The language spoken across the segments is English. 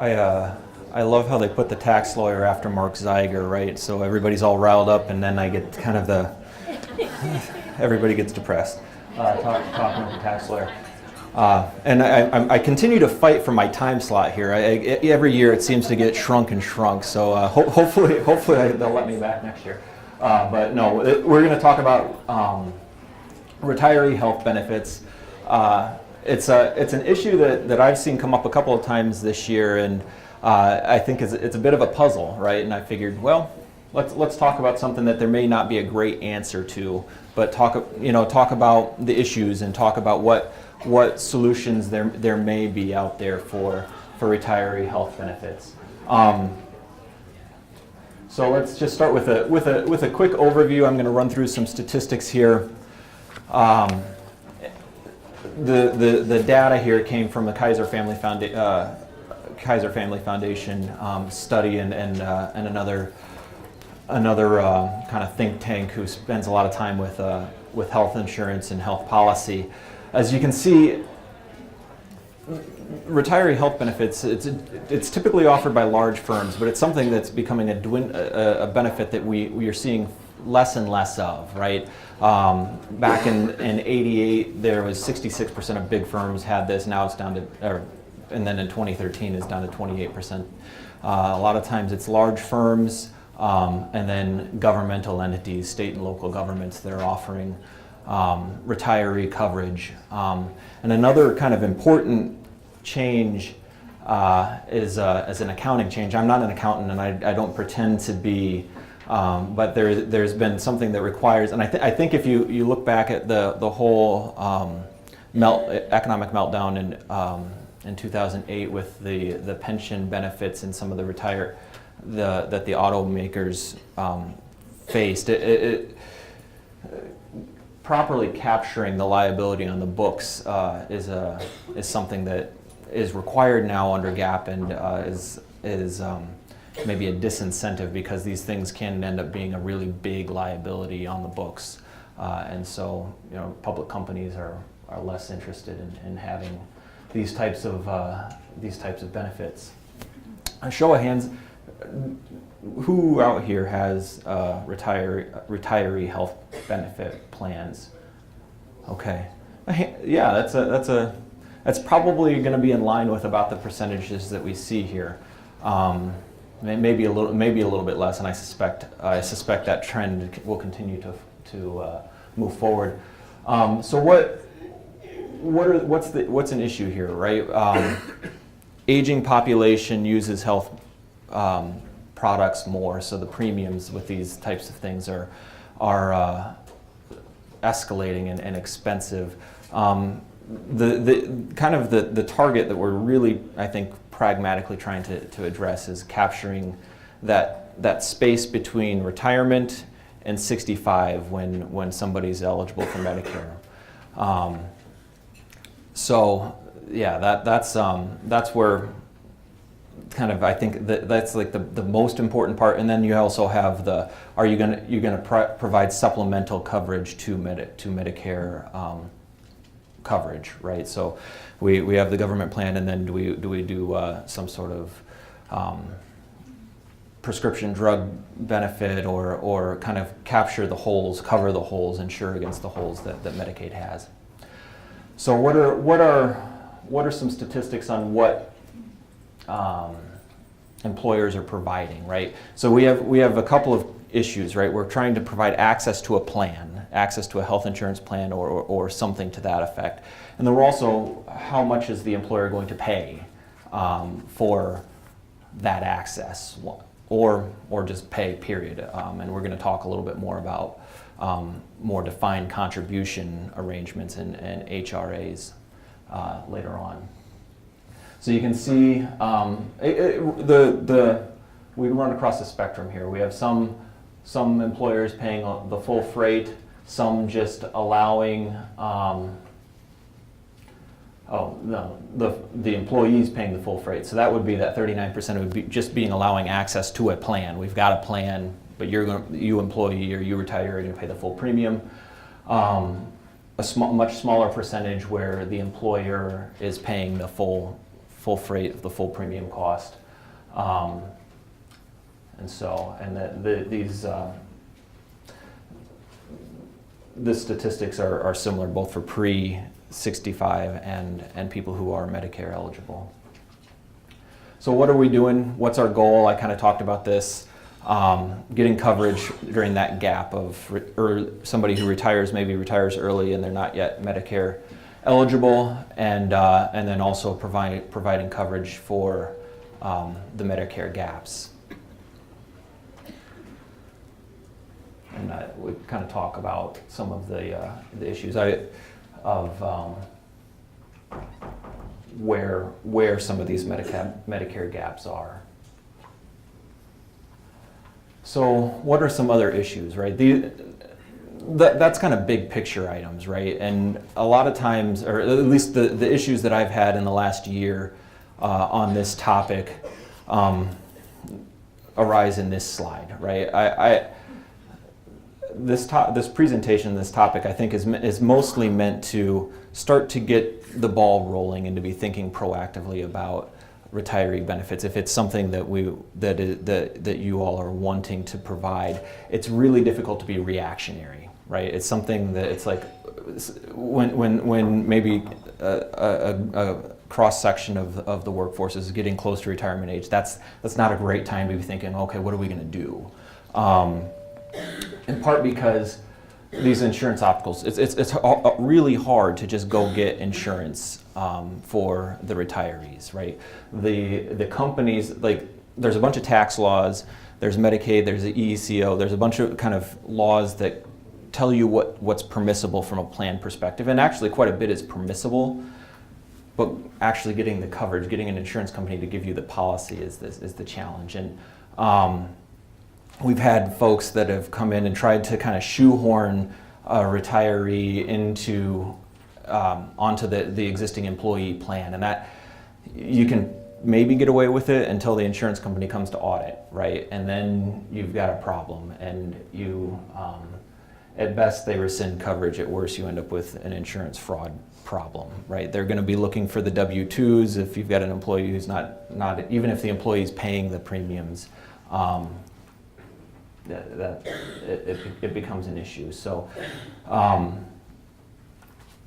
I love how they put the tax lawyer after Mark Zeiger, right? So everybody's all riled up, and then I get kind of everybody gets depressed talking with the tax lawyer. And I continue to fight for my time slot here. Every year it seems to get shrunk and shrunk. So hopefully they'll let me back next year. But no, we're going to talk about retiree health benefits. It's an issue that I've seen come up a couple of times this year, and I think it's a bit of a puzzle, right? And I figured, well, let's talk about something that there may not be a great answer to, but talk about the issues and talk about what solutions there may be out there for retiree health benefits. So let's just start with a quick overview. I'm going to run through some statistics here. The data here came from the Kaiser Family Foundation study and another kind of think tank who spends a lot of time with health insurance and health policy. As you can see, retiree health benefits, it's typically offered by large firms, but it's something that's becoming a benefit that we are seeing less and less of, right? Back in 88, there was 66% of big firms had this. Now it's down to, and then in 2013 it's down to 28%. A lot of times it's large firms and then governmental entities, state and local governments that are offering retiree coverage. And another kind of important change is an accounting change. I'm not an accountant, and I don't pretend to be, but there's been something that requires, and I think if you look back at the whole economic meltdown in 2008 with the pension benefits and some of that the automakers faced, properly capturing the liability on the books is something that is required now under GAAP, and is maybe a disincentive because these things can end up being a really big liability on the books, and so public companies are less interested in having these types of benefits. A show of hands, who out here has retiree health benefit plans? Okay, yeah, that's probably going to be in line with about the percentages that we see here. Maybe a little bit less, and I suspect that trend will continue to move forward. So what's an issue here, right? Aging population uses health products more, so the premiums with these types of things are escalating and expensive. The kind of the target that we're really, I think, pragmatically trying to address is capturing that space between retirement and 65 when somebody's eligible for Medicare. So yeah, that's where kind of, I think that's like the most important part. And then you also have are you gonna provide supplemental coverage to Medicare coverage, right? So we have the government plan, and then do we do some sort of prescription drug benefit, or kind of capture the holes, cover the holes, insure against the holes that Medicaid has. So what are some statistics on what employers are providing, right? So we have a couple of issues, right? We're trying to provide access to a plan, access to a health insurance plan, or something to that effect. And then we're also, how much is the employer going to pay for that access, or just pay, period. And we're going to talk a little bit more about more defined contribution arrangements and HRAs later on. So you can see we run across the spectrum here. We have some employers paying the full freight, some just allowing the employees paying the full freight. So that would be that 39% would be just allowing access to a plan. We've got a plan, but you employee or you retiree are going to pay the full premium. A much smaller percentage where the employer is paying the full full freight of the full premium cost. The statistics are similar both for pre-65 and people who are Medicare eligible. So what are we doing? What's our goal? I kind of talked about this. Getting coverage during that gap of somebody who maybe retires early and they're not yet Medicare eligible, and then also providing coverage for the Medicare gaps. And we kind of talk about some of the issues of where some of these Medicare gaps are. So what are some other issues, right? That's kind of big picture items, right? And a lot of times, or at least the issues that I've had in the last year on this topic arise in this slide, right? This presentation, this topic, I think is mostly meant to start to get the ball rolling and to be thinking proactively about retiree benefits. If it's something that you all are wanting to provide, it's really difficult to be reactionary, right? It's something that it's like when maybe a cross section of the workforce is getting close to retirement age. That's not a great time to be thinking, okay, what are we going to do? In part because these insurance obstacles, it's really hard to just go get insurance for the retirees, right? The companies, like, there's a bunch of tax laws, there's Medicaid, there's the EECO, there's a bunch of kind of laws that tell you what's permissible from a plan perspective, and actually quite a bit is permissible, but actually getting the coverage, getting an insurance company to give you the policy is the challenge. And we've had folks that have come in and tried to kind of shoehorn a retiree onto the existing employee plan, and that you can maybe get away with it until the insurance company comes to audit, right? And then you've got a problem, and you at best they rescind coverage, at worst you end up with an insurance fraud problem, right? They're going to be looking for the W-2s if you've got an employee who's not even if the employee's paying the premiums. It becomes an issue. So,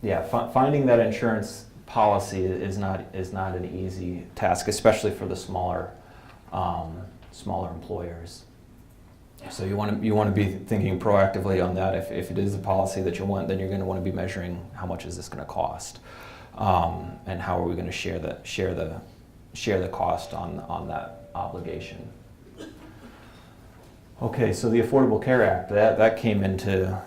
finding that insurance policy is not an easy task, especially for the smaller employers. So you want to be thinking proactively on that. If it is a policy that you want, then you're going to want to be measuring how much is this going to cost, and how are we going to share the cost on that obligation. Okay, so the Affordable Care Act, that came into,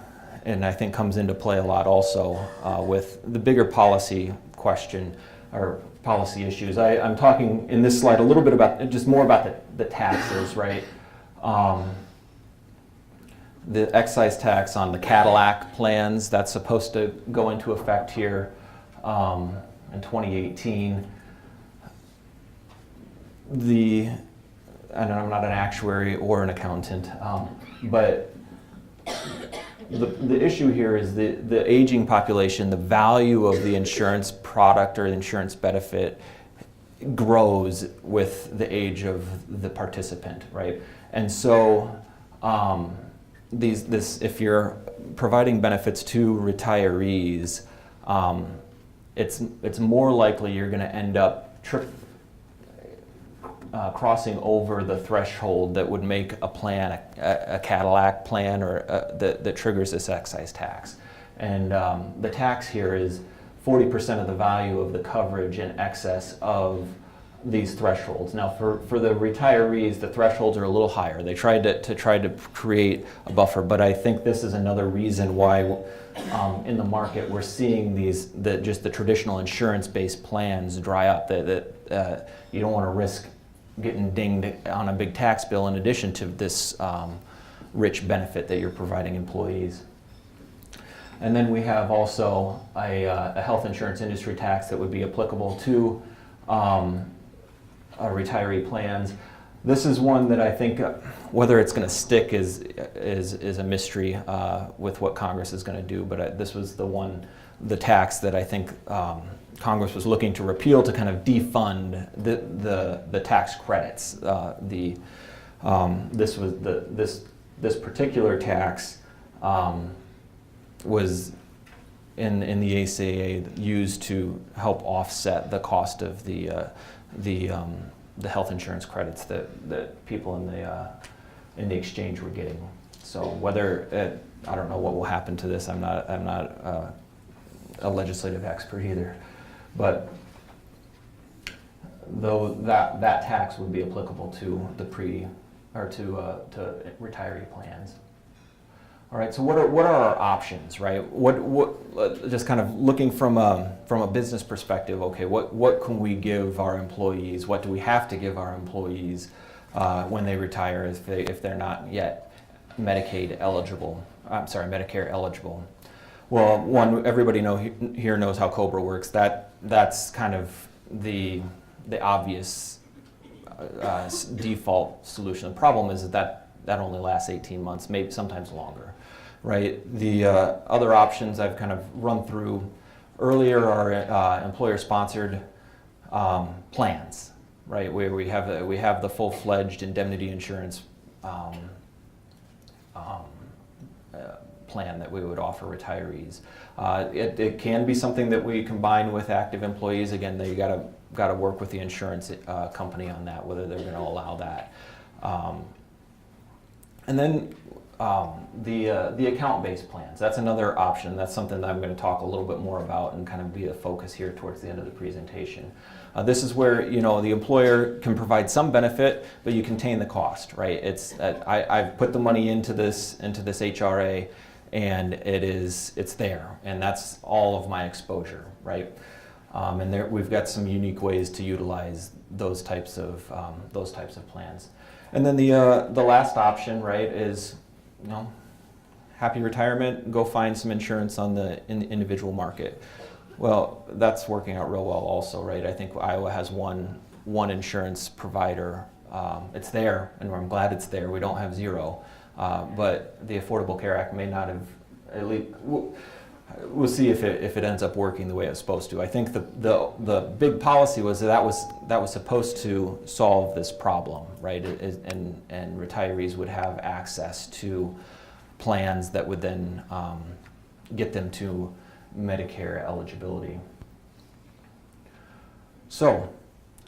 and I think comes into play a lot also with the bigger policy question or policy issues. I'm talking in this slide a little bit about, just more about the taxes, right? The excise tax on the Cadillac plans, that's supposed to go into effect here in 2018. And I'm not an actuary or an accountant, but the issue here is the aging population, the value of the insurance product or the insurance benefit grows with the age of the participant, right? And so if you're providing benefits to retirees, it's more likely you're going to end up crossing over the threshold that would make a plan a Cadillac plan or that triggers this excise tax. And the tax here is 40% of the value of the coverage in excess of these thresholds. Now for the retirees, the thresholds are a little higher. They tried to create a buffer, but I think this is another reason why in the market we're seeing just the traditional insurance-based plans dry up. That you don't want to risk getting dinged on a big tax bill in addition to this rich benefit that you're providing employees. And then we have also a health insurance industry tax that would be applicable to retiree plans. This is one that I think whether it's going to stick is a mystery with what Congress is going to do, but this was the tax that I think Congress was looking to repeal to kind of defund the tax credits. This particular tax was in the ACA used to help offset the cost of the health insurance credits that people in the exchange were getting. So whether I don't know what will happen to this. I'm not a legislative expert either, but though that tax would be applicable to the to retiree plans. All right. So what are our options, right? What just kind of looking from a business perspective. Okay. What can we give our employees? What do we have to give our employees when they retire if they're not yet Medicare eligible? Well, one, everybody here knows how COBRA works. That's kind of the obvious default solution. The problem is that only lasts 18 months, maybe sometimes longer, right? The other options I've kind of run through earlier are employer-sponsored plans, right? Where we have the full-fledged indemnity insurance plan that we would offer retirees. It can be something that we combine with active employees. Again, they got to work with the insurance company on that, whether they're going to allow that. And then the account-based plans. That's another option. That's something that I'm going to talk a little bit more about and kind of be the focus here towards the end of the presentation. This is where the employer can provide some benefit, but you contain the cost, right? I've put the money into this HRA, and it's there, and that's all of my exposure, right? And we've got some unique ways to utilize those types of plans. And then the last option, right, is happy retirement. Go find some insurance in the individual market. Well, that's working out real well, also, right? I think Iowa has one insurance provider. It's there, and I'm glad it's there. We don't have zero. But the Affordable Care Act may not have, at least, we'll see if it ends up working the way it's supposed to. I think the big policy was that was supposed to solve this problem, right? And retirees would have access to plans that would then get them to Medicare eligibility. So,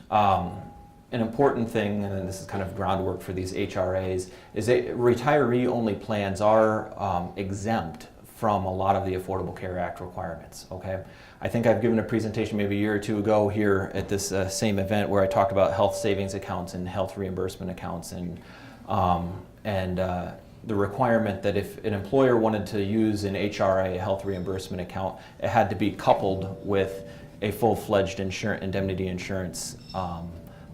an important thing, and this is kind of groundwork for these HRAs, is that retiree-only plans are exempt from a lot of the Affordable Care Act requirements, okay? I think I've given a presentation maybe a year or two ago here at this same event where I talked about health savings accounts and health reimbursement accounts and the requirement that if an employer wanted to use an HRA, a health reimbursement account, it had to be coupled with a full-fledged indemnity insurance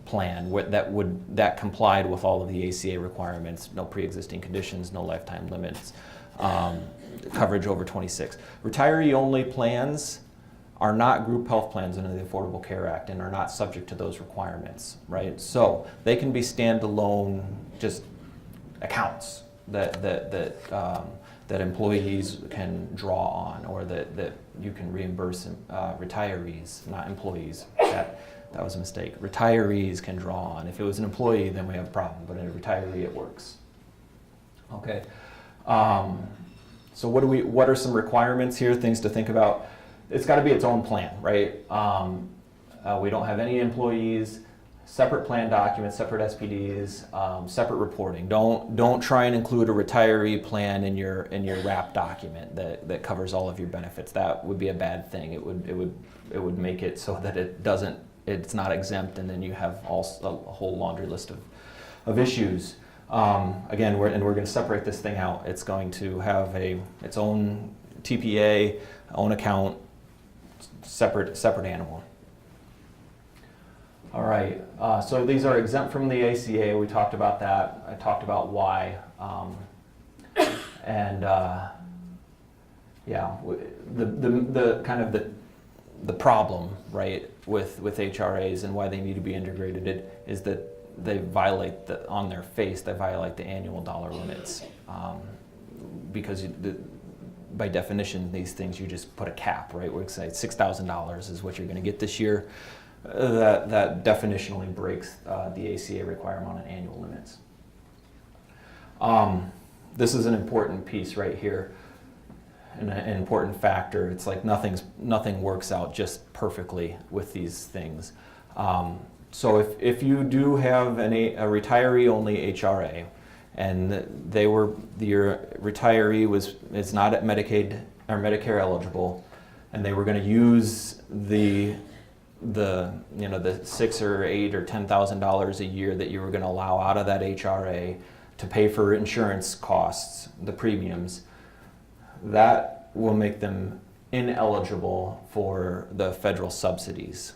plan that complied with all of the ACA requirements, no pre-existing conditions, no lifetime limits, coverage over 26. Retiree-only plans are not group health plans under the Affordable Care Act and are not subject to those requirements, right? So they can be standalone, just accounts that employees can draw on, or that you can reimburse retirees, not employees. That was a mistake. Retirees can draw on. If it was an employee, then we have a problem, but in a retiree, it works. Okay. So what are some requirements here, things to think about? It's got to be its own plan, right? We don't have any employees, separate plan documents, separate SPDs, separate reporting. Don't try and include a retiree plan in your wrap document that covers all of your benefits. That would be a bad thing. It would make it so that it's not exempt, and then you have a whole laundry list of issues. Again, we're going to separate this thing out. It's going to have its own TPA, own account, separate animal. All right, so these are exempt from the ACA. We talked about that. I talked about why. The kind of the problem, right, with HRAs and why they need to be integrated is that they violate on their face, they violate the annual dollar limits, because by definition, these things, you just put a cap, right? We say $6,000 is what you're going to get this year. That definitionally breaks the ACA requirement on annual limits. This is an important piece right here, an important factor. It's like nothing works out just perfectly with these things. So if you do have a retiree only HRA, and your retiree is not at Medicaid or Medicare eligible, and they were going to use the $6,000 or $8,000 or $10,000 a year that you were going to allow out of that HRA to pay for insurance costs, the premiums, that will make them ineligible for the federal subsidies.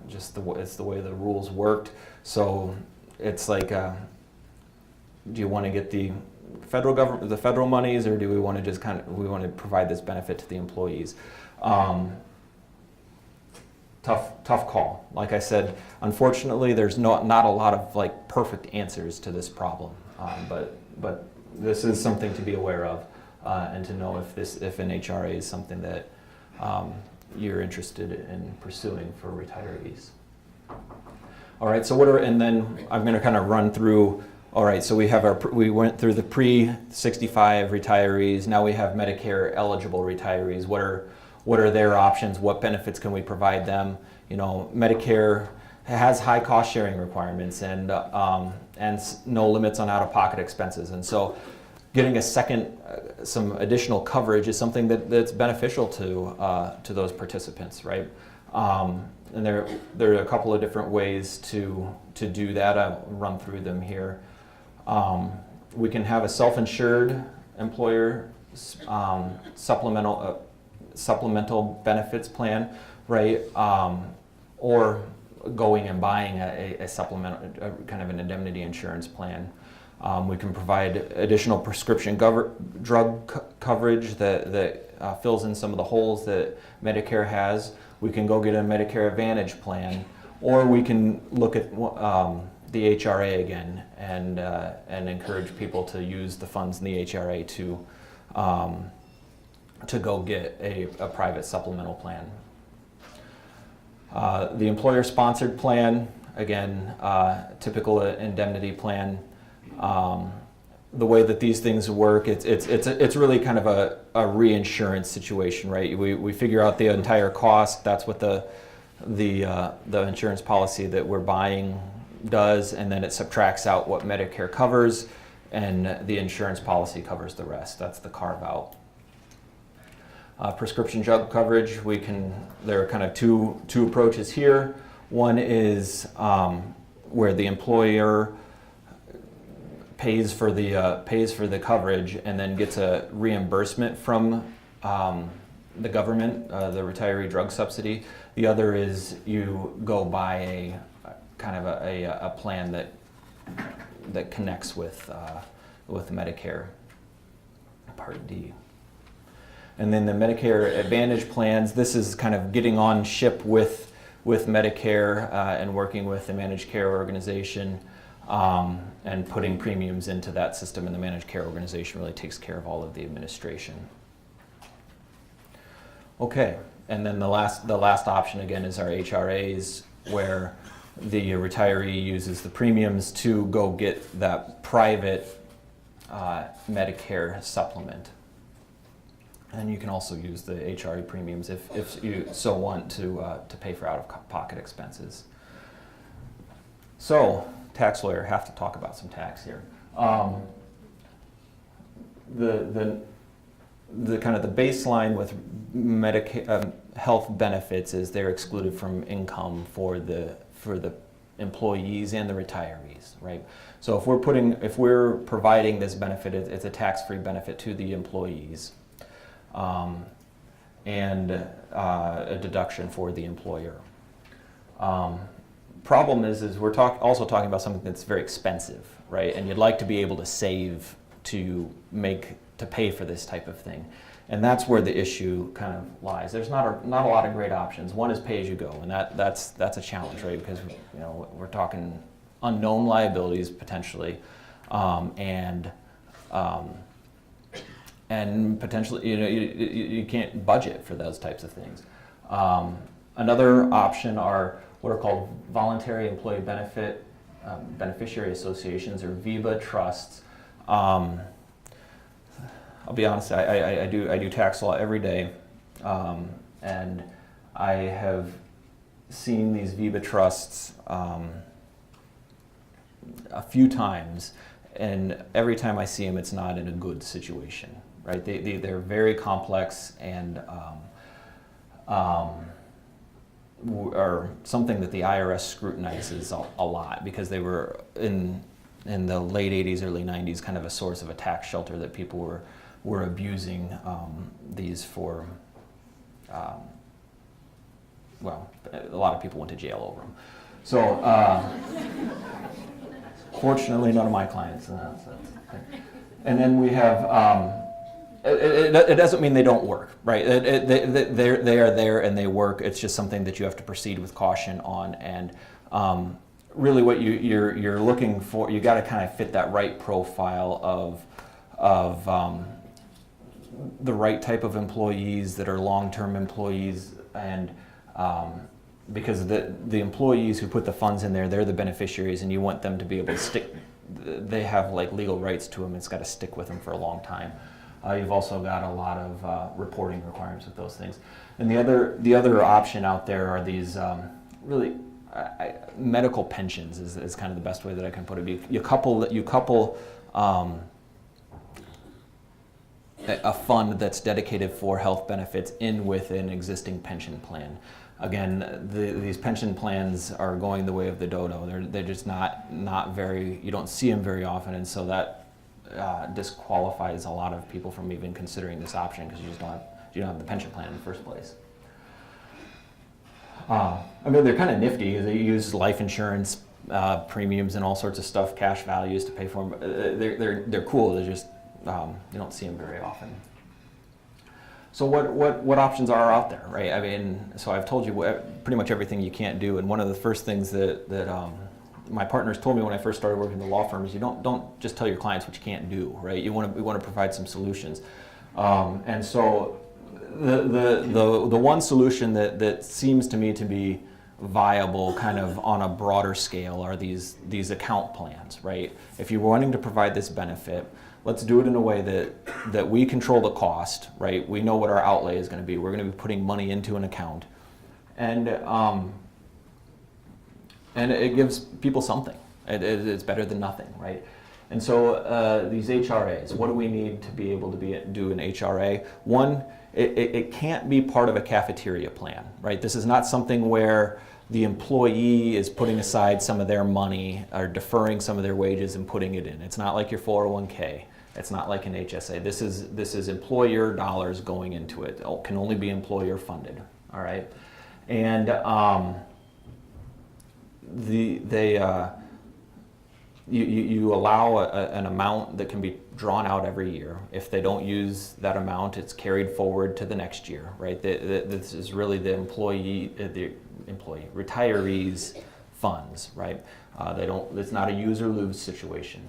It's the way the rules worked. So it's like, do you want to get the federal government, the federal monies, or do we want to just we want to provide this benefit to the employees? Tough call. Like I said, unfortunately, there's not a lot of like perfect answers to this problem, but this is something to be aware of, and to know if an HRA is something that you're interested in pursuing for retirees. All right. So and then I'm going to kind of run through. All right. So we went through the pre-65 retirees. Now we have Medicare eligible retirees. What are their options? What benefits can we provide them? Medicare has high cost sharing requirements and no limits on out-of-pocket expenses. And so getting some additional coverage is something that's beneficial to those participants, right? And there are a couple of different ways to do that. I'll run through them here. We can have a self-insured employer supplemental benefits plan, right? Or going and buying a kind of an indemnity insurance plan. We can provide additional prescription drug coverage that fills in some of the holes that Medicare has. We can go get a Medicare Advantage plan, or we can look at the HRA again and encourage people to use the funds in the HRA to go get a private supplemental plan. The employer-sponsored plan, again, typical indemnity plan. The way that these things work, it's really kind of a reinsurance situation, right? We figure out the entire cost. That's what the insurance policy that we're buying does, and then it subtracts out what Medicare covers, and the insurance policy covers the rest. That's the carve-out. Prescription drug coverage, there are kind of two approaches here. One is where the employer pays for the coverage and then gets a reimbursement from the government, the retiree drug subsidy. The other is you go buy a plan that connects with Medicare Part D. And then the Medicare Advantage plans, this is kind of getting on ship with Medicare and working with the managed care organization and putting premiums into that system, and the managed care organization really takes care of all of the administration. Okay, and then the last option again is our HRAs, where the retiree uses the premiums to go get that private Medicare supplement. And you can also use the HRA premiums if you so want to pay for out-of-pocket expenses. So, tax lawyer, have to talk about some tax here. The kind of the baseline with Medicare health benefits is they're excluded from income for the employees and the retirees, right? So if we're providing this benefit, it's a tax-free benefit to the employees. And a deduction for the employer. Problem is we're also talking about something that's very expensive, right? And you'd like to be able to save to pay for this type of thing, and that's where the issue kind of lies. There's not a lot of great options. One is pay as you go, and that's a challenge, right? Because we're talking unknown liabilities potentially, and and potentially, you can't budget for those types of things. Another option are what are called voluntary employee beneficiary associations, or VEBA trusts. I'll be honest, I do tax law every day, and I have seen these VEBA trusts a few times, and every time I see them, it's not in a good situation, right? They're very complex and are something that the IRS scrutinizes a lot, because they were in the late 80s, early 90s, kind of a source of a tax shelter that people were abusing these for. Well, a lot of people went to jail over them. So, fortunately, none of my clients. And then we have, it doesn't mean they don't work, right? They are there and they work. It's just something that you have to proceed with caution on. And really what you're looking for, you got to kind of fit that right profile of the right type of employees that are long-term employees, and because the employees who put the funds in there, they're the beneficiaries, and you want them to be able to stick. They have like legal rights to them. It's got to stick with them for a long time. You've also got a lot of reporting requirements with those things. And the other option out there are these really medical pensions is kind of the best way that I can put it. You couple a fund that's dedicated for health benefits in with an existing pension plan. Again, these pension plans are going the way of the dodo. They're just not very, you don't see them very often, and so that disqualifies a lot of people from even considering this option, because you don't have the pension plan in the first place. I mean, they're kind of nifty. They use life insurance premiums and all sorts of stuff, cash values to pay for them. They're cool. They're just you don't see them very often. So what options are out there, right? I mean, so I've told you pretty much everything you can't do, and one of the first things that my partners told me when I first started working in the law firm is you don't just tell your clients what you can't do, right? We want to provide some solutions, and so the one solution that seems to me to be viable kind of on a broader scale are these account plans, right? If you're wanting to provide this benefit, let's do it in a way that we control the cost, right? We know what our outlay is going to be. We're going to be putting money into an account, and it gives people something. It's better than nothing, right? And so these HRAs, what do we need to be able to do an HRA? One, it can't be part of a cafeteria plan, right? This is not something where the employee is putting aside some of their money or deferring some of their wages and putting it in. It's not like your 401k. It's not like an HSA. This is employer dollars going into it. It can only be employer funded, all right? And you allow an amount that can be drawn out every year. If they don't use that amount, it's carried forward to the next year, right? This is really the retirees' funds, right? It's not a use or lose situation.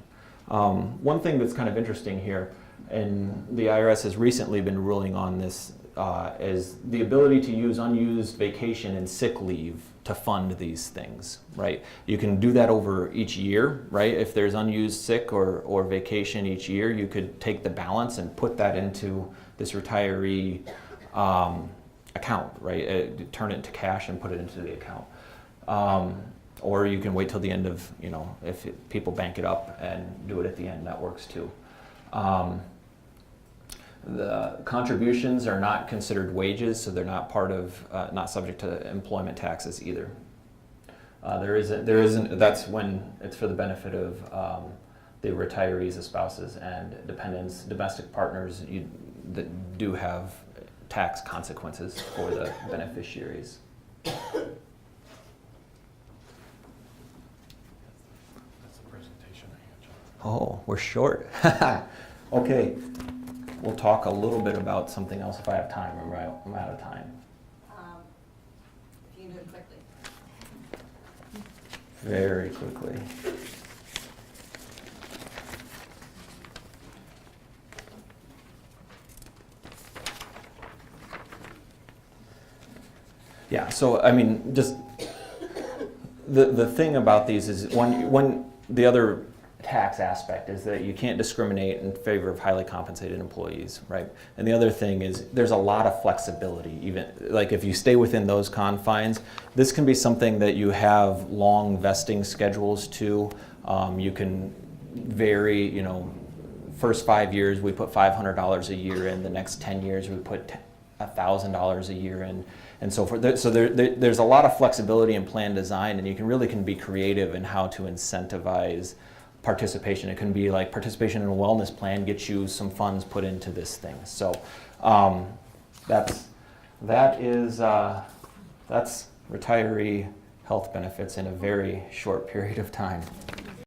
One thing that's kind of interesting here, and the IRS has recently been ruling on this, is the ability to use unused vacation and sick leave to fund these things, right? You can do that over each year, right? If there's unused sick or vacation each year, you could take the balance and put that into this retiree account, right? Turn it to cash and put it into the account. Or you can wait till the end of, if people bank it up and do it at the end, that works too. The contributions are not considered wages, so they're not part of, not subject to employment taxes either. There isn't. That's when it's for the benefit of the retirees, the spouses, and dependents, domestic partners that do have tax consequences for the beneficiaries. Oh, we're short. Okay, we'll talk a little bit about something else if I have time. I'm out of time. If you can do it quickly. Very quickly. Yeah, so I mean, just the thing about these is one the other tax aspect is that you can't discriminate in favor of highly compensated employees, right? And the other thing is there's a lot of flexibility, even like if you stay within those confines, this can be something that you have long vesting schedules to. You can vary, you know, first 5 years we put $500 a year in, the next 10 years we put $1,000 a year in, and so forth. So there's a lot of flexibility in plan design, and you can be creative in how to incentivize participation. It can be like participation in a wellness plan gets you some funds put into this thing. So that's retiree health benefits in a very short period of time.